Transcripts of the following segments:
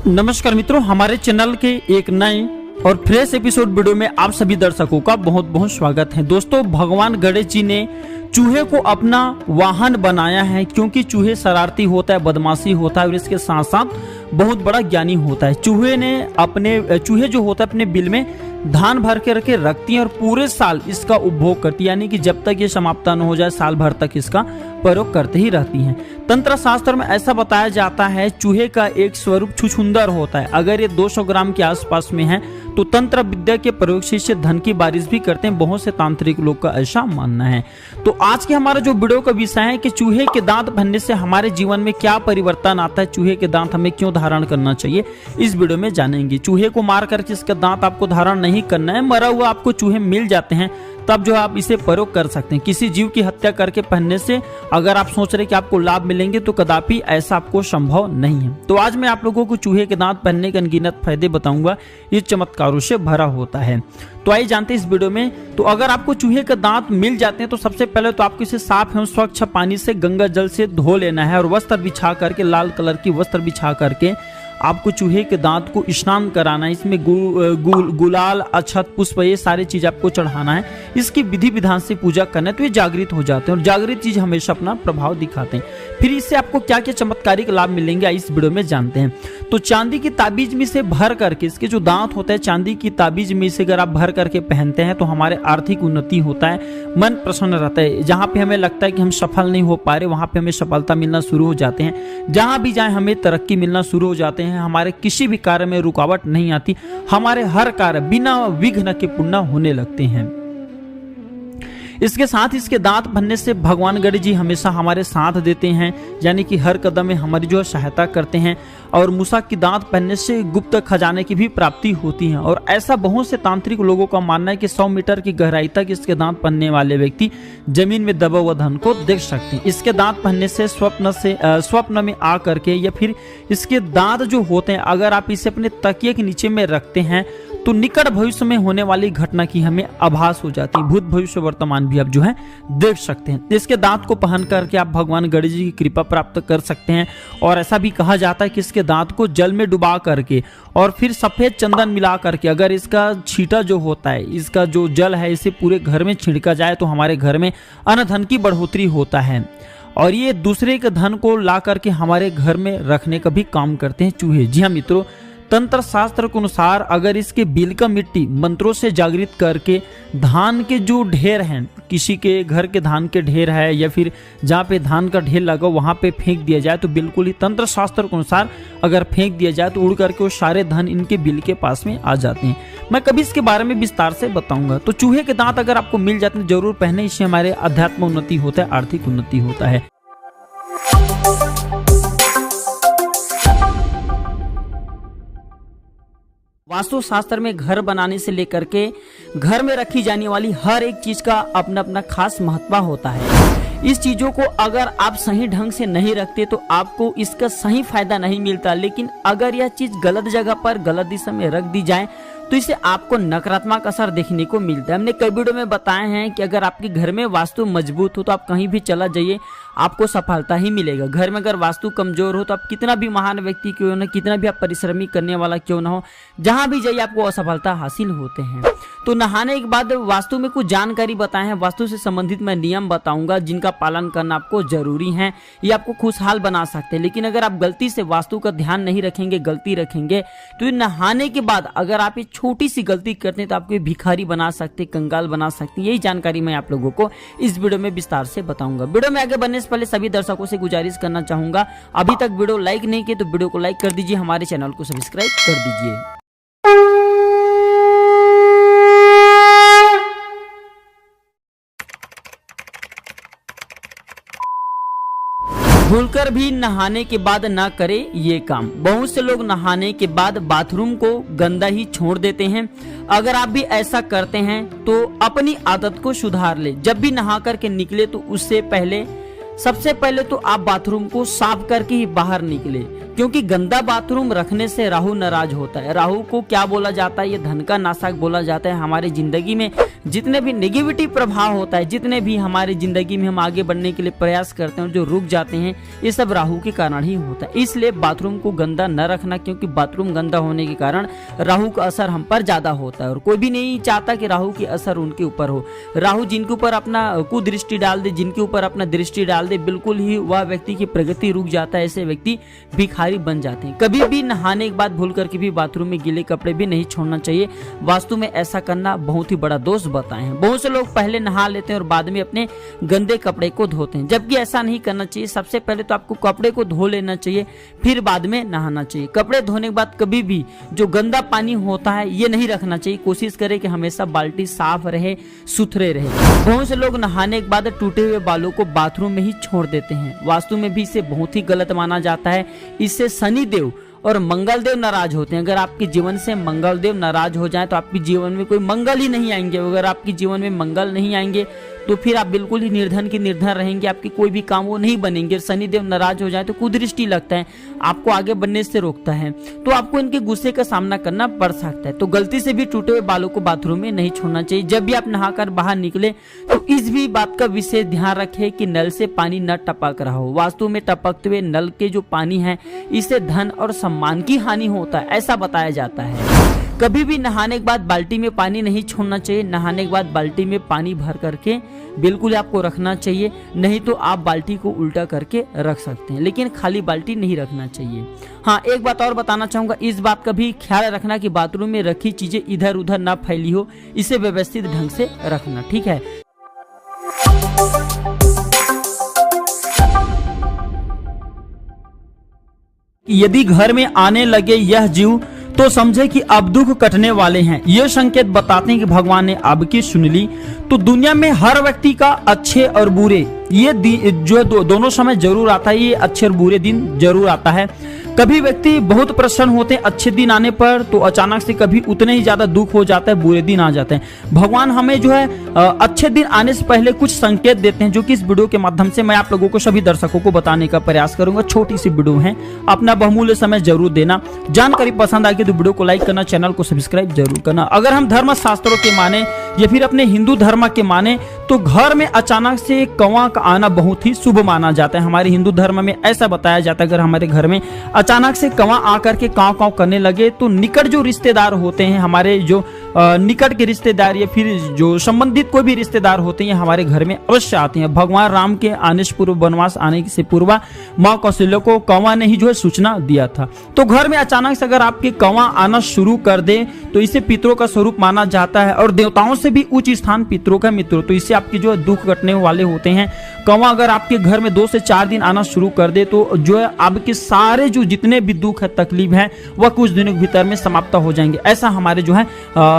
नमस्कार मित्रों, हमारे चैनल के एक नए और फ्रेश एपिसोड वीडियो में आप सभी दर्शकों का बहुत बहुत स्वागत है। दोस्तों, भगवान गणेश जी ने चूहे को अपना वाहन बनाया है क्योंकि चूहे शरारती होता है, बदमाशी होता है और इसके साथ साथ बहुत बड़ा ज्ञानी होता है। चूहे जो होता है अपने बिल में धान भर के रखती हैं और पूरे साल इसका उपभोग करती है, यानी कि जब तक ये समाप्त न हो जाए साल भर तक इसका प्रयोग करते ही रहती हैं। तंत्र शास्त्र में ऐसा बताया जाता है, चूहे का एक स्वरूप छुछुंदर होता है। अगर ये 200 ग्राम के आसपास में है तो तंत्र विद्या के प्रयोग से इससे धन की बारिश भी करते हैं। बहुत से तांत्रिक लोग का ऐसा मानना है। तो आज के हमारा जो वीडियो का विषय है कि चूहे के दांत बनने से हमारे जीवन में क्या परिवर्तन आता है, चूहे के दांत हमें क्यों धारण करना चाहिए, इस वीडियो में जानेंगे। चूहे को मार करके इसका दांत आपको धारण नहीं करना है। मरा हुआ आपको चूहे मिल जाते हैं तब जो आप इसे प्रयोग कर सकते हैं। किसी जीव की हत्या करके पहनने से अगर आप सोच रहे कि आपको लाभ मिलेंगे तो कदापि ऐसा आपको संभव नहीं है। तो आज मैं आप लोगों को चूहे के दांत पहनने के अनगिनत फायदे बताऊंगा। ये चमत्कारों से भरा होता है। तो आइए जानते हैं इस वीडियो में। तो अगर आपको चूहे के दांत मिल जाते हैं तो सबसे पहले तो आपको इसे साफ एवं स्वच्छ पानी से गंगा जल से धो लेना है और वस्त्र बिछा करके, लाल कलर की वस्त्र बिछा करके आपको चूहे के दांत को स्नान कराना है। इसमें गुलाल, अक्षत, पुष्प, ये सारी चीज आपको चढ़ाना है। इसकी विधि विधान से पूजा करना है तो ये जागृत हो जाते हैं और जागृत चीज हमेशा अपना प्रभाव दिखाते हैं। फिर इससे आपको क्या क्या चमत्कारिक लाभ मिलेंगे इस वीडियो में जानते हैं। तो चांदी की ताबीज में से भर करके, इसके जो दांत होते हैं चांदी की ताबीज में से अगर आप भर करके पहनते हैं तो हमारे आर्थिक उन्नति होता है, मन प्रसन्न रहता है। जहां पे हमें लगता है कि हम सफल नहीं हो पा रहे वहां पे हमें सफलता मिलना शुरू हो जाते हैं। जहां भी जाए हमें तरक्की मिलना शुरू हो जाते हैं। हमारे किसी भी कार्य में रुकावट नहीं आती। हमारे हर कार्य बिना विघ्न के पूर्ण होने लगते हैं। इसके साथ इसके दांत बनने से भगवान गणेश जी हमेशा हमारे साथ देते हैं, यानी कि हर कदम में हमारी जो सहायता करते हैं। और मूषा की दांत पहनने से गुप्त खजाने की भी प्राप्ति होती है। और ऐसा बहुत से तांत्रिक लोगों का मानना है कि 100 मीटर की गहराई तक इसके दांत पहनने वाले व्यक्ति जमीन में दबा हुआ धन को देख सकते हैं। इसके दांत पहनने से स्वप्न में आ करके या फिर इसके दांत जो होते हैं अगर आप इसे अपने तकिए के नीचे में रखते हैं तो निकट भविष्य में होने वाली घटना की हमें आभास हो जाती है। भूत भविष्य वर्तमान भी आप जो है देख सकते हैं। इसके दांत को पहन करके आप भगवान गणेश जी की कृपा प्राप्त कर सकते हैं। और ऐसा भी कहा जाता है कि इसके दांत को जल में डुबा करके और फिर सफेद चंदन मिला करके अगर इसका छींटा जो होता है, इसका जो जल है, इसे पूरे घर में छिड़का जाए तो हमारे घर में अन्न धन की बढ़ोतरी होता है। और ये दूसरे के धन को ला करके हमारे घर में रखने का भी काम करते हैं चूहे। जी हाँ मित्रों, तंत्र शास्त्र के अनुसार अगर इसके बिल का मिट्टी मंत्रों से जागृत करके धान के जो ढेर हैं, किसी के घर के धान के ढेर है या फिर जहाँ पे धान का ढेर लगा वहां पे फेंक दिया जाए तो बिल्कुल ही तंत्र शास्त्र के अनुसार अगर फेंक दिया जाए तो उड़ करके वो सारे धन इनके बिल के पास में आ जाते हैं। मैं कभी इसके बारे में विस्तार से बताऊंगा। तो चूहे के दांत अगर आपको मिल जाते हैं जरूर पहने। इससे हमारे अध्यात्म उन्नति होता है, आर्थिक उन्नति होता है। वास्तु शास्त्र में घर बनाने से लेकर के घर में रखी जाने वाली हर एक चीज का अपना अपना खास महत्व होता है। इस चीजों को अगर आप सही ढंग से नहीं रखते तो आपको इसका सही फायदा नहीं मिलता। लेकिन अगर यह चीज गलत जगह पर गलत दिशा में रख दी जाए तो इससे आपको नकारात्मक असर देखने को मिलता है। हमने कई वीडियो में बताए हैं कि अगर आपके घर में वास्तु मजबूत हो तो आप कहीं भी चला जाइए आपको सफलता ही मिलेगा। घर में अगर वास्तु कमजोर हो तो आप कितना भी महान व्यक्ति क्यों ना, कितना भी आप परिश्रमी करने वाला क्यों ना हो, जहां भी जाइए आपको असफलता हासिल होते हैं। तो नहाने के बाद वास्तु में कुछ जानकारी बताए हैं। वास्तु से संबंधित मैं नियम बताऊंगा जिनका पालन करना आपको जरूरी है। ये आपको खुशहाल बना सकते हैं। लेकिन अगर आप गलती से वास्तु का ध्यान नहीं रखेंगे, गलती रखेंगे तो नहाने के बाद अगर आप छोटी सी गलती करते हैं तो आपको भिखारी बना सकते, कंगाल बना सकते। यही जानकारी मैं आप लोगों को इस वीडियो में विस्तार से बताऊंगा। वीडियो में आगे बढ़ने से पहले सभी दर्शकों से गुजारिश करना चाहूंगा, अभी तक वीडियो लाइक नहीं किए तो वीडियो को लाइक कर दीजिए, हमारे चैनल को सब्सक्राइब कर दीजिए। भूलकर भी नहाने के बाद ना करें ये काम। बहुत से लोग नहाने के बाद बाथरूम को गंदा ही छोड़ देते हैं। अगर आप भी ऐसा करते हैं तो अपनी आदत को सुधार ले। जब भी नहा करके निकले तो उससे पहले सबसे पहले तो आप बाथरूम को साफ करके ही बाहर निकले, क्योंकि गंदा बाथरूम रखने से राहु नाराज होता है। राहु को क्या बोला जाता है, ये धन का नाशक बोला जाता है। हमारी जिंदगी में जितने भी नेगेटिविटी प्रभाव होता है, जितने भी हमारी जिंदगी में हम आगे बढ़ने के लिए प्रयास करते हैं और जो रुक जाते हैं, ये सब राहु के कारण ही होता है। इसलिए बाथरूम को गंदा न रखना, क्योंकि बाथरूम गंदा होने के कारण राहु का असर हम पर ज्यादा होता है और कोई भी नहीं चाहता कि राहु की असर उनके ऊपर हो। राहु जिनके ऊपर अपना कुदृष्टि डाल दे, जिनके ऊपर अपना दृष्टि डाल दे, बिल्कुल ही वह व्यक्ति की प्रगति रुक जाता है। ऐसे व्यक्ति भिखारी बन जाते हैं। कभी भी नहाने के बाद भूल करके भी बाथरूम में गीले कपड़े भी नहीं छोड़ना चाहिए। वास्तु में ऐसा करना बहुत ही बड़ा दोष बताए हैं। बहुत से लोग पहले नहा लेते हैं और बाद में अपने गंदे कपड़े को धोते हैं, जबकि ऐसा नहीं करना चाहिए। सबसे पहले तो आपको कपड़े को धो लेना चाहिए, फिर बाद में नहाना चाहिए। कपड़े धोने के बाद कभी भी जो गंदा पानी होता है ये नहीं रखना चाहिए। कोशिश करें कि हमेशा बाल्टी साफ रहे, सुथरे रहे। बहुत से लोग नहाने के बाद टूटे हुए बालों को बाथरूम में ही छोड़ देते हैं। वास्तु में भी इसे बहुत ही गलत माना जाता है। इससे शनि देव और मंगल देव नाराज होते हैं। अगर आपके जीवन से मंगल देव नाराज हो जाए तो आपके जीवन में कोई मंगल ही नहीं आएंगे। अगर आपके जीवन में मंगल नहीं आएंगे तो फिर आप बिल्कुल ही निर्धन की निर्धन रहेंगे। आपके कोई भी काम वो नहीं बनेंगे। शनि देव नाराज हो जाए तो कुदृष्टि लगता है, आपको आगे बढ़ने से रोकता है, तो आपको इनके गुस्से का सामना करना पड़ सकता है। तो गलती से भी टूटे हुए बालों को बाथरूम में नहीं छोड़ना चाहिए। जब भी आप नहाकर बाहर निकले तो इस भी बात का विशेष ध्यान रखें कि नल से पानी न टपक रहा हो। वास्तु में टपकते हुए नल के जो पानी है, इससे धन और सम्मान की हानि होता है, ऐसा बताया जाता है। कभी भी नहाने के बाद बाल्टी में पानी नहीं छोड़ना चाहिए। नहाने के बाद बाल्टी में पानी भर करके बिल्कुल आपको रखना चाहिए, नहीं तो आप बाल्टी को उल्टा करके रख सकते हैं, लेकिन खाली बाल्टी नहीं रखना चाहिए। हाँ, एक बात और बताना चाहूंगा, इस बात का भी ख्याल रखना कि बाथरूम में रखी चीजें इधर उधर ना फैली हो, इसे व्यवस्थित ढंग से रखना, ठीक है। यदि घर में आने लगे यह जीव तो समझे कि अब दुख कटने वाले हैं। ये संकेत बताते हैं कि भगवान ने आपकी सुन ली। तो दुनिया में हर व्यक्ति का अच्छे और बुरे ये जो दोनों समय जरूर आता है। ये अच्छे और बुरे दिन जरूर आता है। कभी व्यक्ति बहुत प्रसन्न होते हैं अच्छे दिन आने पर, तो अचानक से कभी उतने ही ज्यादा दुख हो जाता है, बुरे दिन आ जाते हैं। भगवान हमें जो है अच्छे दिन आने से पहले कुछ संकेत देते हैं, जो कि इस वीडियो के माध्यम से मैं आप लोगों को, सभी दर्शकों को बताने का प्रयास करूंगा। छोटी सी वीडियो है, अपना बहुमूल्य समय जरूर देना। जानकारी पसंद आएगी तो वीडियो को लाइक करना, चैनल को सब्सक्राइब जरूर करना। अगर हम धर्म शास्त्रों के माने या फिर अपने हिंदू धर्म के माने तो घर में अचानक से कौवा का आना बहुत ही शुभ माना जाता है। हमारे हिंदू धर्म में ऐसा बताया जाता है, अगर हमारे घर में अचानक से कौवा आकर के काव काव करने लगे तो निकट जो रिश्तेदार होते हैं, हमारे जो निकट के रिश्तेदार या फिर जो संबंधित कोई भी रिश्तेदार होते हैं, हमारे घर में अवश्य आते हैं। भगवान राम के आने से पूर्व, वनवास आने से पूर्व माँ कौशल्या को कौवा ने ही जो है सूचना दिया था। तो घर में अचानक से अगर आपके कौवा आना शुरू कर दे तो इसे पितरों का स्वरूप माना जाता है और देवताओं से भी उच्च स्थान पितरों का मित्र। तो इससे आपके जो दुख कटने वाले होते हैं। कौवा अगर आपके घर में 2 से 4 दिन आना शुरू कर दे तो जो है आपके सारे जो जितने भी दुख है, तकलीफ है, वह कुछ दिनों के भीतर में समाप्त हो जाएंगे। ऐसा हमारे जो है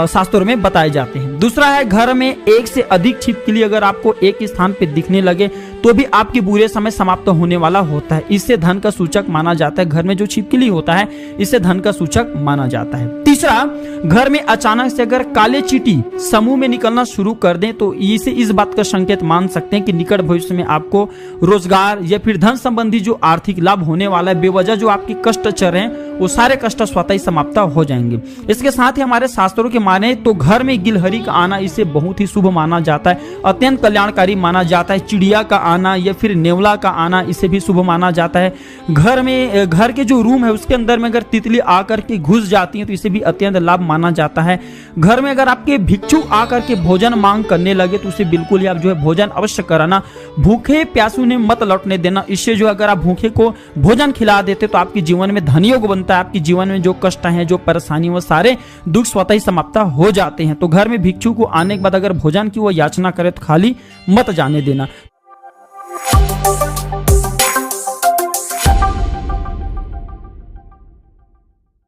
शास्त्रों में बताए जाते हैं। दूसरा है, घर में एक से अधिक छिपकली अगर आपको एक स्थान पे दिखने लगे तो भी आपके बुरे समय समाप्त होने वाला होता है। इससे धन का सूचक माना जाता है। घर में जो छिपकली होता है, इससे धन का सूचक माना जाता है। तीसरा, घर में अचानक से अगर काले चींटी समूह में निकलना शुरू कर दें तो इसे इस बात का संकेत मान सकते हैं कि निकट भविष्य में आपको रोजगार या फिर धन संबंधी जो आर्थिक लाभ होने वाला है, बेवजह जो आपके कष्ट चल रहे हैं वो सारे कष्ट स्वतः ही समाप्त हो जाएंगे। इसके साथ ही हमारे शास्त्रों के माने तो घर में गिलहरी का आना इसे बहुत ही शुभ माना जाता है, अत्यंत कल्याणकारी माना जाता है। चिड़िया का आना या फिर नेवला का आना इसे भी शुभ माना जाता है। घर में, घर के जो रूम है उसके अंदर में अगर तितली आकर के घुस जाती है तो इसे भी अत्यंत लाभ माना जाता है। घर में अगर आपके भिक्षु आकर के भोजन मांग करने लगे तो उसे बिल्कुल ही आप जो है भोजन अवश्य कराना। भूखे प्यासू ने मत लौटने देना। इससे जो अगर आप भूखे को भोजन खिला देते तो आपके जीवन में धनयोग बनता है। आपके जीवन में जो कष्ट हैं, जो परेशानी, वो सारे दुख स्वतः ही समाप्त हो जाते हैं। तो घर में भिक्षु को आने के बाद अगर भोजन की वो याचना करे तो खाली मत जाने देना।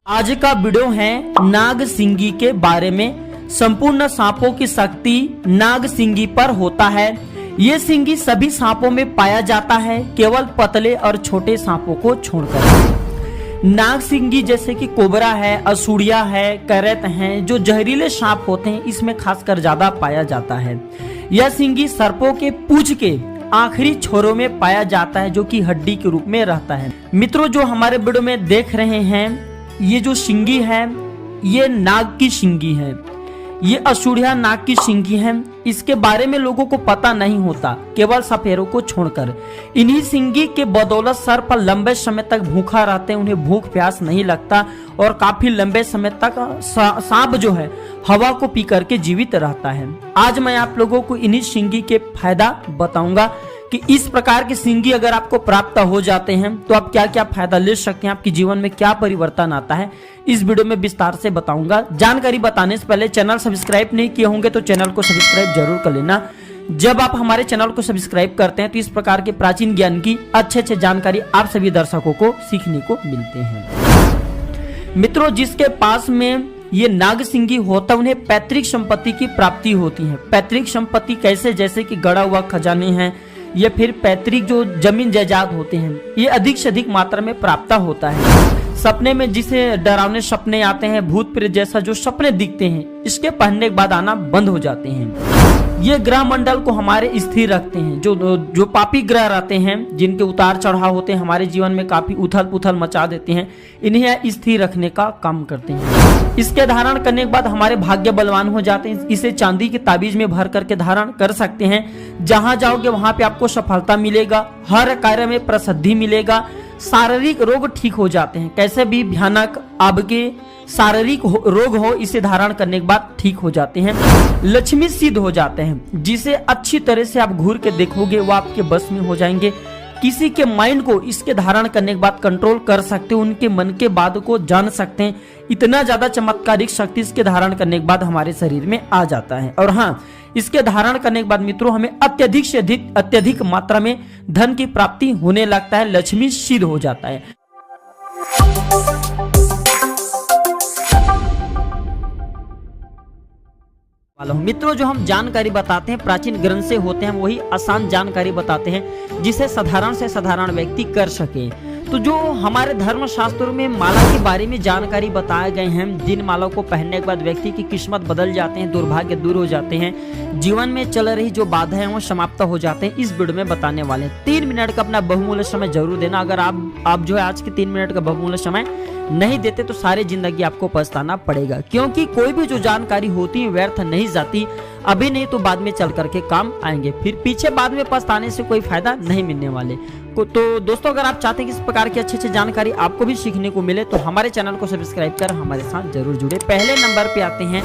आज का वीडियो है नाग सिंगी के बारे में। संपूर्ण सांपों की शक्ति नाग सिंगी पर होता है। ये सिंगी सभी सांपों में पाया जाता है, केवल पतले और छोटे सांपों को छोड़कर। नाग सिंगी जैसे कि कोबरा है, असुड़िया है, करैत हैं, जो जहरीले सांप होते हैं, इसमें खासकर ज्यादा पाया जाता है। यह सिंगी सर्पों के पूंछ के आखिरी छोरों में पाया जाता है, जो कि हड्डी के रूप में रहता है। मित्रों, जो हमारे वीडियो में देख रहे हैं, ये जो सिंगी है ये नाग की सिंगी है, ये असूढ़िया नाग की सिंगी है। इसके बारे में लोगों को पता नहीं होता, केवल सपेरों को छोड़कर। इन्हीं सिंगी के बदौलत सर पर लंबे समय तक भूखा रहते हैं, उन्हें भूख प्यास नहीं लगता और काफी लंबे समय तक सांप जो है हवा को पी करके जीवित रहता है। आज मैं आप लोगों को इन्हीं सिंगी के फायदा बताऊंगा कि इस प्रकार की सिंगी अगर आपको प्राप्त हो जाते हैं तो आप क्या क्या फायदा ले सकते हैं, आपके जीवन में क्या परिवर्तन आता है, इस वीडियो में विस्तार से बताऊंगा। जानकारी बताने से पहले चैनल सब्सक्राइब नहीं किए होंगे तो चैनल को सब्सक्राइब जरूर कर लेना। जब आप हमारे चैनल को सब्सक्राइब करते हैं तो इस प्रकार के प्राचीन ज्ञान की अच्छे जानकारी आप सभी दर्शकों को सीखने को मिलते हैं। मित्रों, जिसके पास में ये नाग सिंगी होता है उन्हें पैतृक संपत्ति की प्राप्ति होती है। पैतृक संपत्ति कैसे, जैसे कि गड़ा हुआ खजाने हैं या फिर पैतृक जो जमीन जायदाद होते हैं, ये अधिक से अधिक मात्रा में प्राप्त होता है। सपने में जिसे डरावने सपने आते हैं, भूत प्रेत जैसा जो सपने दिखते हैं, इसके पढ़ने के बाद आना बंद हो जाते हैं। ये ग्रह मंडल को हमारे स्थिर रखते हैं। जो पापी ग्रह रहते हैं, जिनके उतार चढ़ाव होते हैं, हमारे जीवन में काफी उथल पुथल मचा देते हैं, इन्हें स्थिर रखने का काम करते हैं। इसके धारण करने के बाद हमारे भाग्य बलवान हो जाते हैं। इसे चांदी के ताबीज में भर करके धारण कर सकते हैं। जहां जाओगे वहां पे आपको सफलता मिलेगा, हर कार्य में प्रसिद्धि मिलेगा, शारीरिक रोग ठीक हो जाते हैं। कैसे भी भयानक आपके शारीरिक रोग हो, इसे धारण करने के बाद ठीक हो जाते हैं। लक्ष्मी सिद्ध हो जाते हैं, जिसे अच्छी तरह से आप घूर के देखोगे वो आपके बस में हो जाएंगे। किसी के माइंड को इसके धारण करने के बाद कंट्रोल कर सकते हो, उनके मन के बात को जान सकते हैं। इतना ज्यादा चमत्कारिक शक्ति इसके धारण करने के बाद हमारे शरीर में आ जाता है। और हाँ, इसके धारण करने के बाद मित्रों हमें अत्यधिक से अत्यधिक मात्रा में धन की प्राप्ति होने लगता है, लक्ष्मी सिद्ध हो जाता है। मित्रों, जो हम जानकारी बताते हैं प्राचीन ग्रंथ से होते हैं, वही आसान जानकारी बताते हैं जिसे साधारण से साधारण व्यक्ति कर सके। तो जो हमारे धर्म शास्त्रों में माला के बारे में जानकारी बताए गए हैं, जिन मालाओं को पहनने के बाद व्यक्ति की किस्मत बदल जाते हैं, दुर्भाग्य दूर हो जाते हैं, जीवन में चल रही जो बाधा है वो समाप्त हो जाते हैं, इस वीडियो में बताने वाले हैं। 3 मिनट का अपना बहुमूल्य समय जरूर देना। अगर आप जो है आज के 3 मिनट का बहुमूल्य समय नहीं देते तो सारी जिंदगी आपको पछताना पड़ेगा, क्योंकि कोई भी जो जानकारी होती है व्यर्थ नहीं जाती। अभी नहीं तो बाद में चल करके काम आएंगे, फिर पीछे बाद में पछताने से कोई फायदा नहीं मिलने वाले। तो दोस्तों, अगर आप चाहते हैं कि इस प्रकार की अच्छी जानकारी आपको भी सीखने को मिले तो हमारे चैनल को सब्सक्राइब कर हमारे साथ जरूर जुड़े। पहले नंबर पे आते हैं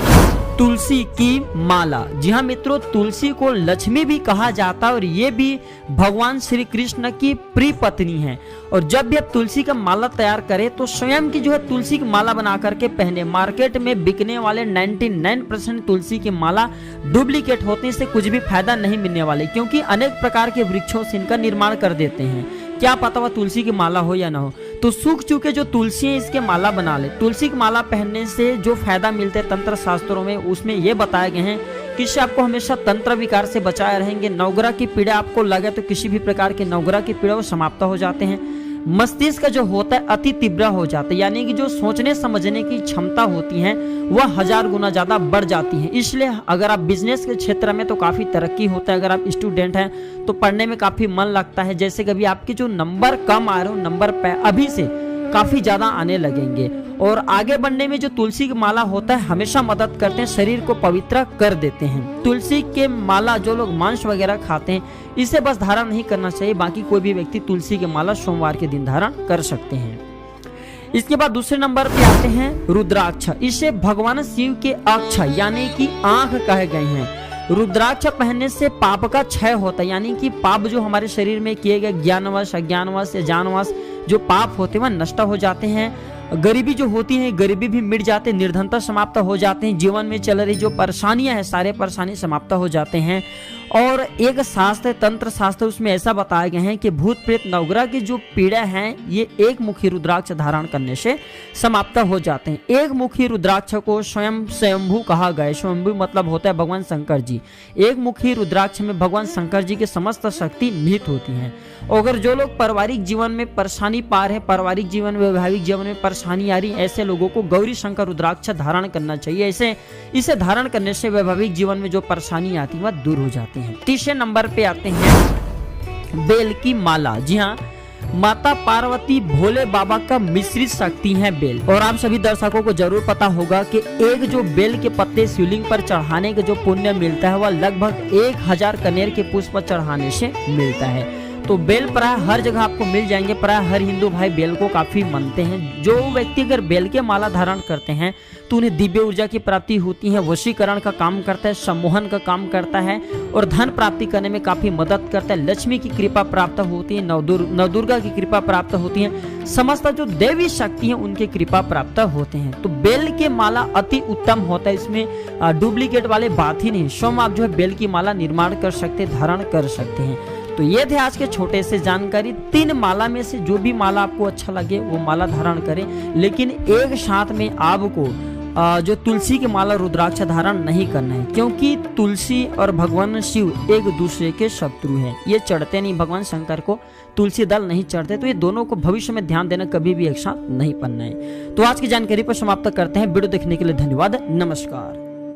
तुलसी की माला। जी हाँ मित्रों, तुलसी को लक्ष्मी भी कहा जाता है और ये भी भगवान श्री कृष्ण की प्रिय पत्नी है। और जब भी आप तुलसी का माला तैयार करें तो स्वयं की जो है तुलसी की माला बना करके पहने। मार्केट में बिकने वाले 99% तुलसी की माला डुप्लीकेट होते हैं, इससे कुछ भी फायदा नहीं मिलने वाले, क्योंकि अनेक प्रकार के वृक्षों से इनका निर्माण कर देते हैं। क्या पता वह तुलसी की माला हो या ना हो। तो सूख चुके जो तुलसी है इसके माला बना ले। तुलसी की माला पहनने से जो फायदा मिलते हैं तंत्र शास्त्रों में, उसमें ये बताए गए हैं कि इससे आपको हमेशा तंत्र विकार से बचाए रहेंगे। नवग्रह की पीड़ा आपको लगे तो किसी भी प्रकार के नवग्रह की पीड़ा वो समाप्त हो जाते हैं। मस्तिष्क जो होता है अति तीव्र हो जाता है, यानी कि जो सोचने समझने की क्षमता होती है वह 1000 गुना ज्यादा बढ़ जाती है। इसलिए अगर आप बिजनेस के क्षेत्र में तो काफी तरक्की होता है, अगर आप स्टूडेंट हैं तो पढ़ने में काफी मन लगता है। जैसे कभी आपके जो नंबर कम आ रहे हो, नंबर अभी से काफी ज्यादा आने लगेंगे। और आगे बढ़ने में जो तुलसी की माला होता है हमेशा मदद करते हैं, शरीर को पवित्र कर देते हैं। तुलसी के माला जो लोग मांस वगैरह खाते हैं इसे बस धारण नहीं करना चाहिए, बाकी कोई भी व्यक्ति तुलसी की माला सोमवार के दिन धारण कर सकते हैं। इसके बाद दूसरे नंबर पे आते हैं रुद्राक्ष। इसे भगवान शिव के अक्ष यानी कि आंख कहे गए हैं। रुद्राक्ष पहनने से पाप का क्षय होता है, यानी कि पाप जो हमारे शरीर में किए गए ज्ञानवश अज्ञानवश या जानवश जो पाप होते हैं वह नष्ट हो जाते हैं। गरीबी जो होती है गरीबी भी मिट जाते हैं, निर्धनता समाप्त हो जाते हैं, जीवन में चल रही जो परेशानियां हैं सारे परेशानी समाप्त हो जाते हैं। और एक शास्त्र तंत्र शास्त्र उसमें ऐसा बताया गया है कि भूत प्रेत नवग्रह की जो पीड़ा है ये एक मुखी रुद्राक्ष धारण करने से समाप्त हो जाते हैं। एक मुखी रुद्राक्ष को स्वयं स्वयंभू कहा गया है। स्वयंभू मतलब होता है भगवान शंकर जी। एक मुखी रुद्राक्ष में भगवान शंकर जी की समस्त शक्ति निहित होती है। अगर जो लोग पारिवारिक जीवन में परेशानी पा रहे हैं, पारिवारिक जीवन में वैवाहिक जीवन में परेशानी आ रही, ऐसे लोगों को गौरी शंकर रुद्राक्ष धारण करना चाहिए। इसे धारण करने से वैवाहिक जीवन में जो परेशानी आती है वह दूर हो जाती है। तीसरे नंबर पे आते हैं बेल की माला। जी हाँ, माता पार्वती भोले बाबा का मिश्रित शक्ति है बेल। और आप सभी दर्शकों को जरूर पता होगा कि एक जो बेल के पत्ते शिवलिंग पर चढ़ाने का जो पुण्य मिलता है वह लगभग 1000 कनेर के पुष्प चढ़ाने से मिलता है। तो बेल प्राय हर जगह आपको मिल जाएंगे। प्राय हर हिंदू भाई बेल को काफी मानते हैं। जो व्यक्ति अगर बेल के माला धारण करते हैं तो उन्हें दिव्य ऊर्जा की प्राप्ति होती है, वशीकरण का काम करता है, सम्मोहन का काम करता है और धन प्राप्ति करने में काफी मदद करता है। लक्ष्मी की कृपा प्राप्त होती है, नवदुर्गा की कृपा प्राप्त होती है, समस्त जो देवी शक्ति है उनकी कृपा प्राप्त होते हैं। तो बेल के माला अति उत्तम होता है, इसमें डुप्लीकेट वाले बात ही नहीं। स्वयं आप जो है बेल की माला निर्माण कर सकते, धारण कर सकते हैं। तो ये थे आज के छोटे से जानकारी। 3 माला में से जो भी माला आपको अच्छा लगे वो माला धारण करें, लेकिन एक साथ में आपको जो तुलसी की माला रुद्राक्ष धारण नहीं करना है, क्योंकि तुलसी और भगवान शिव एक दूसरे के शत्रु हैं। ये चढ़ते नहीं, भगवान शंकर को तुलसी दल नहीं चढ़ते। तो ये दोनों को भविष्य में ध्यान देना, कभी भी एक साथ नहीं पढ़ना है। तो आज की जानकारी पर समाप्त करते हैं। वीडियो देखने के लिए धन्यवाद। नमस्कार।